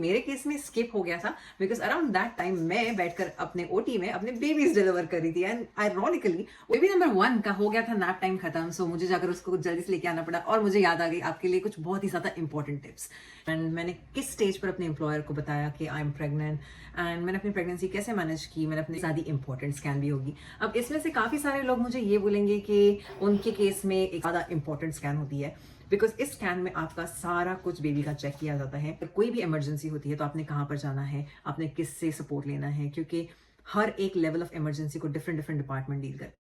मेरे केस में स्किप हो गया था बिकॉज अराउंड दैट टाइम मैं बैठकर अपने ओटी में अपने बेबीज डिलीवर कर रही थी एंड आयरॉनिकली बेबी नंबर 1 का हो गया था नैप टाइम खत्म। सो मुझे जाकर उसको जल्दी से लेके आना पड़ा और मुझे याद आ गई आपके लिए कुछ बहुत ही ज्यादा इंपॉर्टेंट टिप्स। एंड मैंने किस स्टेज पर अपने एम्प्लॉयर को बताया कि आई एम प्रेग्नेंट एंड मैंने अपनी प्रेगनेंसी कैसे मैनेज की, मैंने अपनी ज़्यादा इंपॉर्टेंट स्कैन भी होगी। अब इसमें से काफ़ी सारे लोग मुझे ये बोलेंगे कि उनके केस में एक ज़्यादा इंपॉर्टेंट स्कैन होती है बिकॉज इस स्कैन में आपका सारा कुछ बेबी का चेक किया जाता है। कोई भी इमरजेंसी होती है तो आपने कहाँ पर जाना है, आपने किससे सपोर्ट लेना है, क्योंकि हर एक लेवल ऑफ इमरजेंसी को डिफरेंट डिफरेंट डिपार्टमेंट डील कर।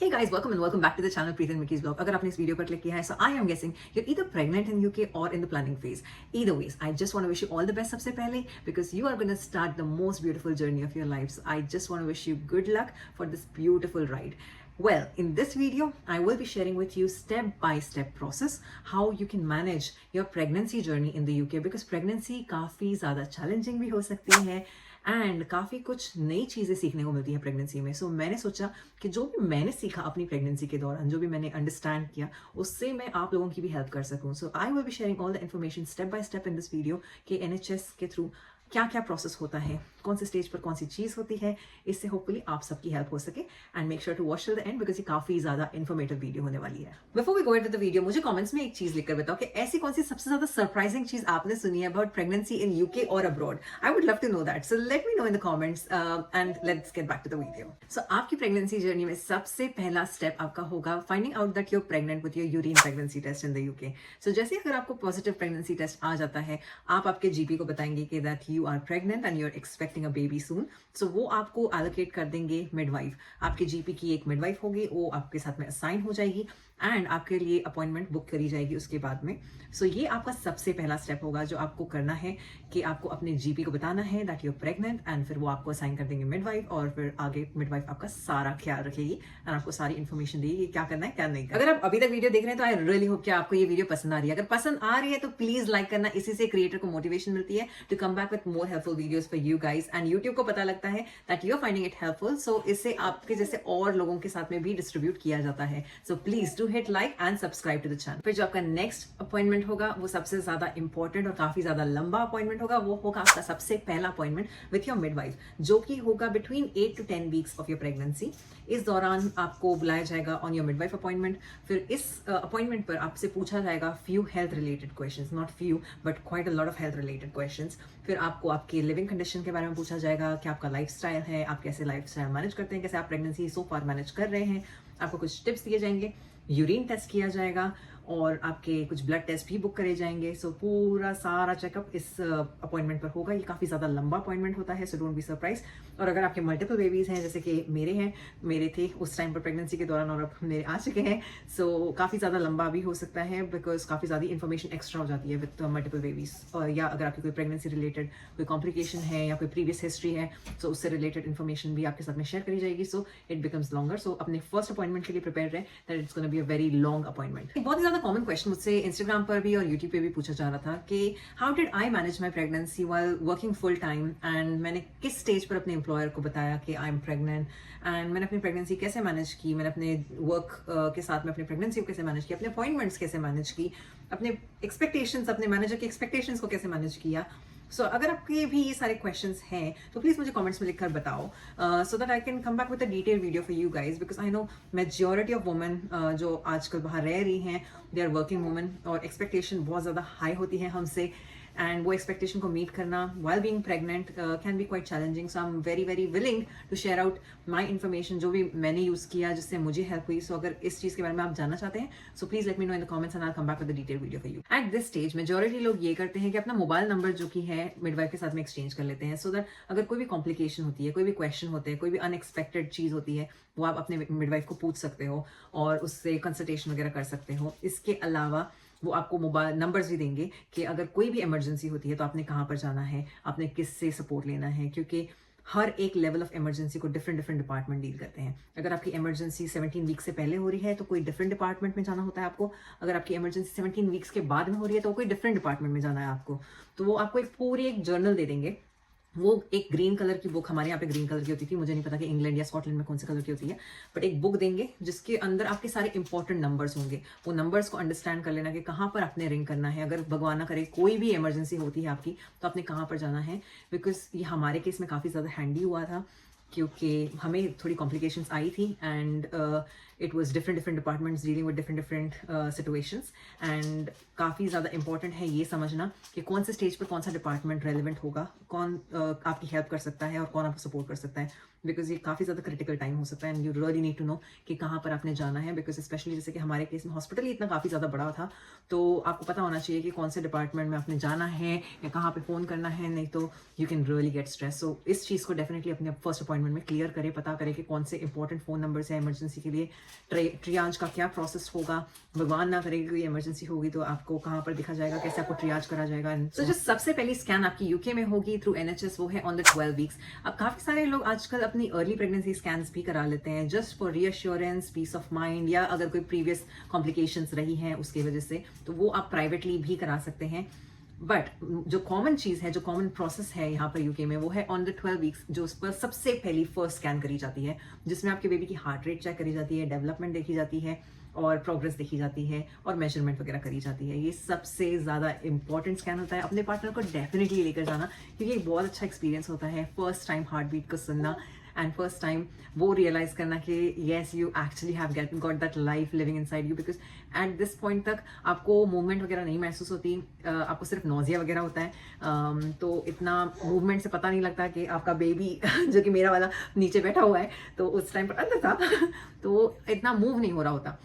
Hey guys, welcome and welcome back to the channel Preet and Mickey's Vlog. अगर आपने इस वीडियो पर क्लिक किया है, so I am guessing you're either pregnant in UK or in the planning phase. Either ways, I just want to wish you all the best सबसे पहले because you are going to start the most beautiful journey of your life. So I just want to wish you good luck for this beautiful ride. Well, in this video, I will be sharing with you step-by-step process how you can manage your pregnancy journey in the UK because pregnancy काफ़ी ज़्यादा challenging भी हो सकती है and काफ़ी कुछ नई चीज़ें सीखने को मिलती है प्रेगनेंसी में। सो मैंने सोचा कि जो भी मैंने सीखा अपनी प्रेगनेंसी के दौरान, जो भी मैंने अंडरस्टैंड किया, उससे मैं आप लोगों की भी हेल्प कर सकूं। So I will be sharing all the information step by step in this video कि NHS के थ्रू क्या क्या प्रोसेस होता है, कौन से स्टेज पर कौन सी चीज़ होती है, इससे होपफुली आप सबकी हेल्प हो सके। And make sure to watch till the end because ये काफ़ी ज़्यादा इन्फॉर्मेटिव वीडियो होने वाली है। Before we go into the video, मुझे कमेंट्स में एक चीज़ लिखकर बताओ कि ऐसी कौन सी सबसे ज़्यादा सरप्राइजिंग चीज़ आपने सुनी है अबाउट प्रेगनेंसी इन UK और abroad. I would love to know that, so let me know in the comments and let's get back to the video. So आपकी प्रेगनेंसी जर्नी में सबसे पहला स्टेप आपका होगा finding out that you're pregnant with your urine pregnancy test in the UK। So जैसे अगर आपको positive pregnancy test आ जाता है, आप आपके GP को बताएंगे कि that you are pregnant and you're expecting a baby soon, so वो आपको allocate कर देंगे midwife। आपके GP की एक midwife होगी, वो आपके साथ में assign हो जाएगी एंड आपके लिए अपॉइंटमेंट बुक करी जाएगी उसके बाद में। सो ये आपका सबसे पहला स्टेप होगा जो आपको करना है कि आपको अपने GP को बताना है that you are pregnant and फिर वो आपको असाइन कर देंगे मिडवाइफ और फिर आगे मिडवाइफ आपका सारा ख्याल रखेगी एंड आपको सारी इन्फॉर्मेशन देगी क्या करना है क्या नहीं करना। अगर आप अभी तक वीडियो देख रहे हैं तो आई रियली होप कि आपको ये वीडियो पसंद आ रही है। अगर पसंद आ रही है तो प्लीज लाइक करना, इसी से क्रिएटर को मोटिवेशन मिलती है to come back with more helpful videos for you guys and YouTube को पता लगता है that you are finding it helpful, so इससे आपके जैसे और लोगों के साथ में भी डिस्ट्रीब्यूट किया जाता है। So please do hit like and subscribe to the channel. फिर जो आपका नेक्स्ट अपॉइंटमेंट होगा वो सबसे ज्यादा इंपॉर्टेंट और काफी ज्यादा लंबा अपॉइंटमेंट होगा। वो होगा आपका सबसे पहला अपॉइंटमेंट विथ योर मिडवाइफ, जो कि होगा between 8 to 10 weeks of your pregnancy. इस दौरान आपको बुलाया जाएगा ऑन योर मिडवाइफ अपॉइंटमेंट। फिर इस अपॉइंटमेंट पर आपसे पूछा जाएगा few health related questions, not few but quite a lot of health related questions. फिर आपको आपके लिविंग कंडीशन के बारे में पूछा जाएगा कि आपका लाइफस्टाइल है, आप कैसे लाइफस्टाइल मैनेज करते हैं, कैसे आप प्रेगनेंसी सो फार मैनेज कर रहे हैं। आपको कुछ टिप्स दिए जाएंगे, यूरिन टेस्ट किया जाएगा और आपके कुछ ब्लड टेस्ट भी बुक करे जाएंगे। सो पूरा सारा चेकअप इस अपॉइंटमेंट पर होगा। ये काफ़ी ज़्यादा लंबा अपॉइंटमेंट होता है, सो डोंट बी सरप्राइज। और अगर आपके मल्टीपल बेबीज़ हैं, जैसे कि मेरे हैं, मेरे थे उस टाइम पर प्रेगनेंसी के दौरान और अब मेरे आ चुके हैं, सो काफ़ी ज़्यादा लंबा भी हो सकता है बिकॉज काफ़ी ज़्यादा इन्फॉर्मेशन एक्स्ट्रा हो जाती है विद मल्टीपल बेबीज़। या अगर आपकी कोई प्रेगनेंसी रिलेटेड कोई कॉम्प्लिकेशन है या कोई प्रीवियस हिस्ट्री है, सो उससे रिलेटेड इन्फॉर्मेशन भी आपके साथ में शेयर करी जाएगी। So it becomes longer. So अपने फर्स्ट अपॉइंटमेंट के लिए प्रिपेयर रहे that it's gonna be a very long appointment. बहुत ही ज़्यादा कॉमन क्वेश्चन मुझसे इंस्टाग्राम पर भी और यूट्यूब पे भी पूछा जा रहा था कि how did I manage my pregnancy while working full time and मैंने किस स्टेज पर अपने एम्प्लॉयर को बताया कि आई एम प्रेग्नेंट एंड मैंने अपनी प्रेगनेंसी कैसे मैनेज की, मैंने अपने वर्क के साथ में अपनी प्रेगनेंसी को कैसे मैनेज किया, अपने अपॉइंटमेंट्स कैसे मैनेज की, अपने एक्सपेक्टेशंस, अपने मैनेजर के एक्सपेक्टेशंस को कैसे मैनेज किया। सो अगर आपके भी ये सारे क्वेश्चंस हैं तो प्लीज़ मुझे कमेंट्स में लिखकर बताओ so that I can come back with a detail video for you guys because I know majority of women जो आजकल बाहर रह रही हैं दे आर वर्किंग वुमेन और एक्सपेक्टेशन बहुत ज़्यादा हाई होती है हमसे एंड वो एक्सपेक्टेशन को मीट करना while being pregnant can be quite challenging. So I'm very very willing to share out my information जो भी मैंने यूज़ किया जिससे मुझे हेल्प हुई। सो अगर इस चीज़ के बारे में आप जानना चाहते हैं so please let me know in the comments and I come back with the detail video for you. At this stage majority लोग ये करते हैं कि अपना मोबाइल नंबर जो कि है मिडवाइफ के साथ में एक्सचेंज कर लेते हैं सो दैट अगर कोई भी कॉम्प्लिकेशन होती है, कोई भी क्वेश्चन होते हैं, कोई भी अनएक्सपेक्टेड चीज़ होती है, वो आप अपने मिडवाइफ को पूछ सकते हो और उससे कंसल्टेशन वगैरह कर सकते हो। इसके अलावा वो आपको मोबाइल नंबर्स भी देंगे कि अगर कोई भी इमरजेंसी होती है तो आपने कहाँ पर जाना है, आपने किससे सपोर्ट लेना है, क्योंकि हर एक लेवल ऑफ इमरजेंसी को डिफरेंट डिफरेंट डिपार्टमेंट डील करते हैं। अगर आपकी इमरजेंसी 17 वीक से पहले हो रही है तो कोई डिफरेंट डिपार्टमेंट में जाना होता है आपको। अगर आपकी इमरजेंसी 17 वीक्स के बाद में हो रही है तो कोई डिफरेंट डिपार्टमेंट में जाना है आपको। तो वो आपको एक पूरी एक जर्नल दे देंगे वो एक ग्रीन कलर की बुक, हमारे यहाँ पे ग्रीन कलर की होती थी, मुझे नहीं पता कि इंग्लैंड या स्कॉटलैंड में कौन से कलर की होती है, बट एक बुक देंगे जिसके अंदर आपके सारे इंपॉर्टेंट नंबर्स होंगे। वो नंबर्स को अंडरस्टैंड कर लेना कि कहाँ पर आपने रिंग करना है, अगर भगवान ना करे कोई भी इमरजेंसी होती है आपकी तो आपने कहाँ पर जाना है। बिकॉज ये हमारे केस में काफ़ी ज़्यादा हैंडी हुआ था, क्योंकि हमें थोड़ी कॉम्प्लिकेशंस आई थी and it was different departments dealing with different situations. And काफ़ी ज़्यादा इंपॉर्टेंट है ये समझना कि कौन से स्टेज पर कौन सा डिपार्टमेंट रेलिवेंट होगा, कौन आपकी हेल्प कर सकता है और कौन आपको सपोर्ट कर सकता है। बिकॉज ये काफ़ी ज़्यादा क्रिटिकल टाइम हो सकता है and you really need to know कि कहाँ पर आपने जाना है। बिकॉज स्पेशली जैसे कि हमारे केस में हॉस्पिटल ही इतना काफ़ी ज़्यादा बड़ा था, तो आपको पता होना चाहिए कि कौन से डिपार्टमेंट में आपने जाना है या कहाँ पे फ़ोन करना है, नहीं तो you can really get stress. So इस चीज़ को डेफिनेटली अपने फर्स्ट अपॉइंटमेंट में क्लियर करें, पता करें कि कौन से इंपॉर्टेंट फ़ोन नंबर्स हैं इमरजेंसी के लिए, ट्रियाज का क्या प्रोसेस होगा, भगवान ना करे कोई इमरजेंसी होगी तो आपको कहाँ पर दिखा जाएगा, कैसे आपको ट्रियाज करा जाएगा। तो जो सबसे पहली स्कैन आपकी यूके में होगी थ्रू NHS वो है ऑन द 12 वीक्स। अब काफ़ी सारे लोग आजकल अपनी अर्ली प्रेगनेंसी स्कैन्स भी करा लेते हैं just for reassurance, peace of mind, या अगर कोई प्रीवियस कॉम्प्लिकेशंस रही हैं उसकी वजह से, तो वो आप प्राइवेटली भी करा सकते हैं। बट जो कॉमन चीज़ है, जो कॉमन प्रोसेस है यहाँ पर यूके में, वो है ऑन द 12 वीक्स, जो उस पर सबसे पहली फर्स्ट स्कैन करी जाती है, जिसमें आपके बेबी की हार्ट रेट चेक करी जाती है, डेवलपमेंट देखी जाती है और प्रोग्रेस देखी जाती है और मेजरमेंट वगैरह करी जाती है। ये सबसे ज़्यादा इंपॉर्टेंट स्कैन होता है। अपने पार्टनर को डेफिनेटली लेकर जाना, क्योंकि एक बहुत अच्छा एक्सपीरियंस होता है फर्स्ट टाइम हार्ट बीट को सुनना एंड फर्स्ट टाइम वो रियलाइज करना कि yes you actually have got that life living inside you. Because at this point तक आपको मूवमेंट वगैरह नहीं महसूस होती, आपको सिर्फ नोजिया वगैरह होता है, तो इतना मूवमेंट से पता नहीं लगता कि आपका बेबी जो कि मेरा वाला नीचे बैठा हुआ है तो उस टाइम पर अंदर था तो इतना मूव नहीं हो रहा होता।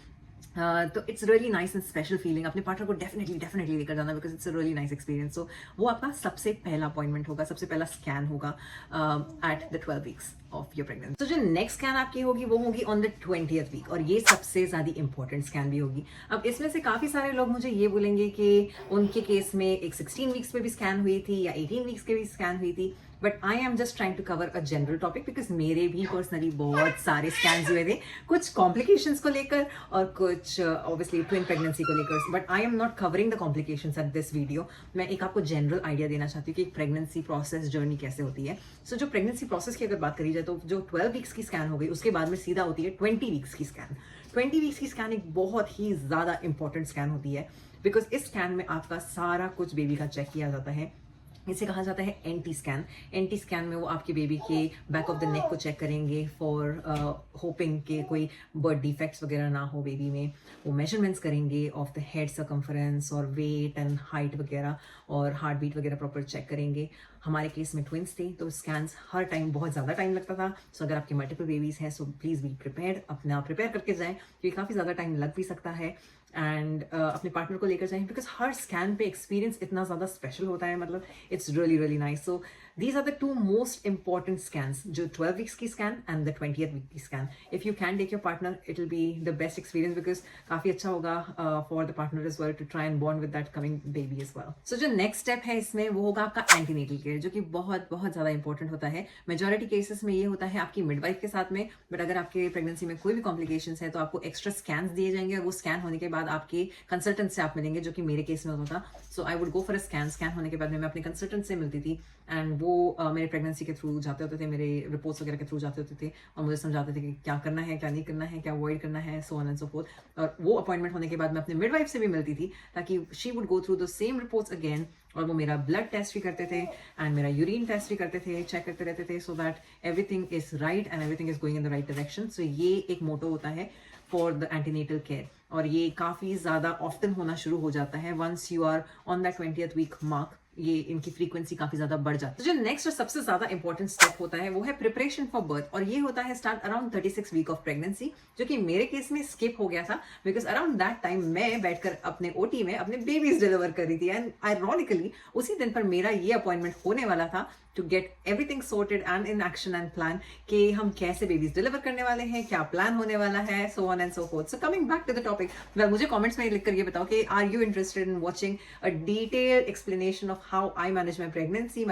तो it's really nice and special feeling. अपने पार्टनर को डेफिनेटली लेकर जाना, because it's a really nice experience. So वो आपका सबसे पहला अपॉइंटमेंट होगा, सबसे पहला स्कैन होगा at the 12 weeks of your pregnancy. तो जो नेक्स्ट स्कैन आपकी होगी वो होगी ऑन द 20th वीक, और ये सबसे ज़्यादा इंपॉर्टेंट स्कैन भी होगी। अब इसमें से काफ़ी सारे लोग मुझे ये बोलेंगे कि उनके केस में एक 16 वीक्स पे भी स्कैन हुई थी या 18 वीक्स के भी स्कैन हुई थी, but I am just trying to cover a general topic, because मेरे भी पर्सनली बहुत सारे स्कैन्स हुए थे, कुछ कॉम्प्लिकेशंस को लेकर और कुछ ऑब्वियसली ट्विन प्रेगनेंसी को लेकर, but I am not covering the complications at this video. मैं एक आपको जनरल आइडिया देना चाहती हूँ कि एक प्रेगनेंसी प्रोसेस जर्नी कैसे होती है। सो जो प्रेगनेंसी प्रोसेस की अगर बात करी जाए तो जो 12 वीक्स की स्कैन हो गई उसके बाद में सीधा होती है 20 वीक्स की स्कैन। 20 वीक्स की स्कैन एक बहुत ही ज़्यादा इंपॉर्टेंट स्कैन होती है, बिकॉज इस स्कैन में आपका सारा कुछ बेबी का चेक किया जाता है। इसे कहा जाता है एंटी स्कैन। एंटी स्कैन में वो आपके बेबी के बैक ऑफ द नेक को चेक करेंगे फॉर होपिंग के कोई बर्थ डिफेक्ट्स वगैरह ना हो बेबी में। वो मेजरमेंट्स करेंगे ऑफ द हेड सर्कम्फरेंस और वेट एंड हाइट वगैरह, और हार्ट बीट वगैरह प्रॉपर चेक करेंगे। हमारे केस में ट्विंस थे तो स्कैन्स हर टाइम बहुत ज़्यादा टाइम लगता था। सो अगर आपके मल्टीपल बेबीज़ हैं सो प्लीज़ बी प्रिपेयर्ड, अपने आप प्रिपेयर करके जाएँ, क्योंकि काफ़ी ज़्यादा टाइम लग भी सकता है। एंड अपने पार्टनर को लेकर जाएं, बिकॉज हर स्कैन पे एक्सपीरियंस इतना ज़्यादा स्पेशल होता है, मतलब it's really nice. So these are the two most important scans, जो 12 वीक्स की scan and the 20th week की scan. If you can take your partner it will be the best experience, because काफ़ी अच्छा होगा for the partner is well to try and bond with that coming baby is well. So जो next step है इसमें वो होगा आपका antenatal care, जो कि बहुत ज़्यादा इंपॉर्टेंट होता है। मेजॉरिटी केसेस में ये होता है आपकी मिडवाइफ के साथ में, बट अगर आपके प्रेगनेंसी में कोई भी कॉम्प्लिकेशंस है तो आपको एक्स्ट्रा स्कैन्स दिए जाएंगे, और वो स्कैन होने के बाद आपके कंसल्टेंट से आप मिलेंगे, जो कि मेरे केस में होता था। So I would go for a scan होने के बाद में मैं अपने कंसल्टेंट से मिलती थी, एंड वो मेरे प्रेगनेंसी के थ्रू जाते होते थे, मेरे रिपोर्ट्स वगैरह के थ्रू जाते होते थे और मुझे समझाते थे कि क्या करना है, क्या नहीं करना है, क्या अवॉइड करना है, so on and so fourth. और वो अपॉइंटमेंट होने के बाद मैं अपने मिडवाइफ से भी मिलती थी, ताकि she would go through the same reports again, और वो मेरा ब्लड टेस्ट भी करते थे एंड मेरा यूरिन टेस्ट भी करते थे, चेक करते रहते थे, so that everything is right and everything is going in the right direction. So ये एक मोटो होता है फॉर द एंटीनेटल केयर, और ये काफ़ी ज़्यादा ऑफ्टन होना शुरू हो जाता है once you are on that 20th week mark. ये इनकी फ्रीक्वेंसी काफी ज्यादा बढ़ जाती है। तो जो नेक्स्ट और सबसे ज्यादा इंपॉर्टेंट स्टेप होता है वो है प्रिपरेशन फॉर बर्थ, और ये होता है start around 36 week of pregnancy, जो कि मेरे केस में स्किप हो गया था, बिकॉज अराउंड दैट टाइम मैं बैठकर अपने ओटी में अपने बेबीज डिलीवर कर रही थी, एंड आयरॉनिकली उसी दिन पर मेरा ये अपॉइंटमेंट होने वाला था to get everything sorted and in action and plan, कि हम कैसे बेबीज डिलीवर करने वाले हैं, क्या प्लान होने वाला है, so on and so forth. So coming back to the topic, well मुझे कमेंट्स में लिखकर ये बताओ कि are you interested in watching a detailed explanation of how I manage my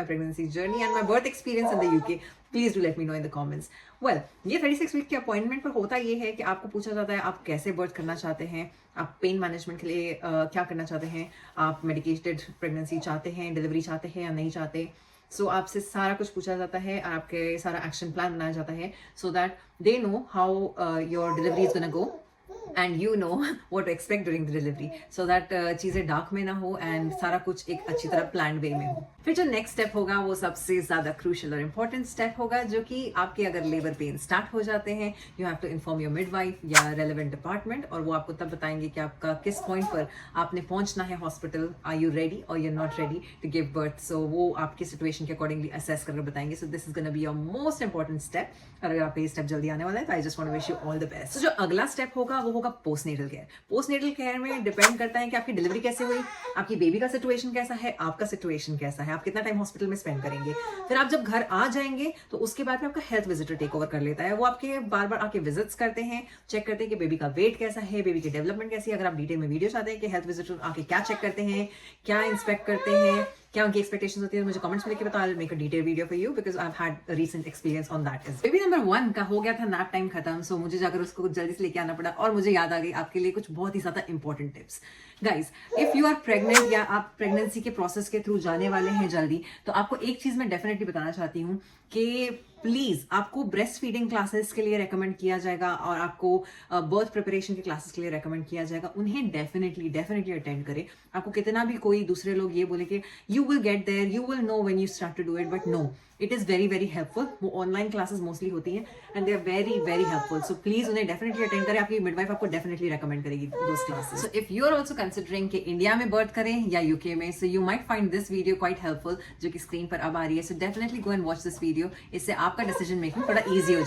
pregnancy journey and my birth experience in the UK? Please do let me know in the comments. Well, ये 36 week के appointment पर होता ये है कि आपको पूछा जाता है आप कैसे बर्थ करना चाहते हैं, आप पेन मैनेजमेंट के लिए क्या करना चाहते हैं, आप मेडिकेटेड प्रेगनेंसी चाहते हैं, डिलीवरी चाहते हैं या नहीं चाहते। सो आपसे सारा कुछ पूछा जाता है, आपके सारा एक्शन प्लान बनाया जाता है, so that they know how your delivery is gonna go and you know what to expect during the delivery, so that चीज़ें डार्क में ना हो एंड सारा कुछ एक अच्छी तरह प्लान वे में हो। फिर जो नेक्स्ट स्टेप होगा वो सबसे ज़्यादा क्रूशल और इंपॉर्टेंट स्टेप होगा, जो कि आपके अगर लेबर पेन स्टार्ट हो जाते हैं, you have to inform your midwife या रेलेवेंट डिपार्टमेंट, और वो आपको तब बताएंगे कि आपका किस पॉइंट पर आपने पहुंचना है हॉस्पिटल, आर यू रेडी और you are not ready to give birth. So वो आपकी सिचुएशन के अकॉर्डिंगली असेस करके बताएंगे। So this is gonna be your most important step, और अगर आपका ये स्टेप जल्दी आने वाला है तो I just want to wish you all the best. जो अगला स्टेप होगा वो होगा पोस्टनेटल केयर। पोस्टनेटल केयर में डिपेंड करता है कि आपकी डिलीवरी कैसे हुई, आपकी बेबी का सिचुएशन कैसा है, आपका सिचुएशन कैसा है, आप कितना टाइम हॉस्पिटल में स्पेंड करेंगे। फिर आप जब घर आ जाएंगे तो उसके बाद में आपका हेल्थ विजिटर टेक ओवर कर लेता है। वो आपके बार बार आके विजिट्स करते हैं, चेक करते हैं कि बेबी का वेट कैसा है, बेबी की डेवलपमेंट कैसी है। अगर आप डिटेल में वीडियो चाहते हैं कि हेल्थ विजिटर आके क्या चेक करते हैं, क्या इंस्पेक्ट करते हैं, क्या उनकी एक्सपेक्टेशंस होती है, तो मुझे कमेंट्स में लिख के बताओ। I will make a detail video for you because I have had recent experience on that. Baby number 1 का हो गया था नैप टाइम खत्म, सो मुझे जाकर उसको जल्दी से लेके आना पड़ा, और मुझे याद आ गई आपके लिए कुछ बहुत ही ज्यादा important tips. Guys, if you are pregnant या आप प्रेगनेंसी के प्रोसेस के थ्रू जाने वाले हैं जल्दी, तो आपको एक चीज मैं डेफिनेटली बताना चाहती हूँ कि प्लीज आपको ब्रेस्ट फीडिंग क्लासेस के लिए रेकमेंड किया जाएगा, और आपको बर्थ प्रिपरेशन के क्लासेस के लिए रेकमेंड किया जाएगा। उन्हें डेफिनेटली अटेंड करें। आपको कितना भी कोई दूसरे लोग ये बोले कि you will get there, you will know when you start to do it, but no, it is very helpful. वो ऑनलाइन क्लासेस मोस्टली होती हैं and they are very helpful. So please उन्हें डेफिनेटली अटेंड करें। आपकी midwife आपको definitely recommend करेगी those classes. So if you are also considering कि India में बर्थ करें या यूके में, so you might find this video quite helpful, जो कि स्क्रीन पर अब आ रही है। So definitely go and watch this video. इससे आपका डिसीजन मेकिंग थोड़ा ईजी हो जाए।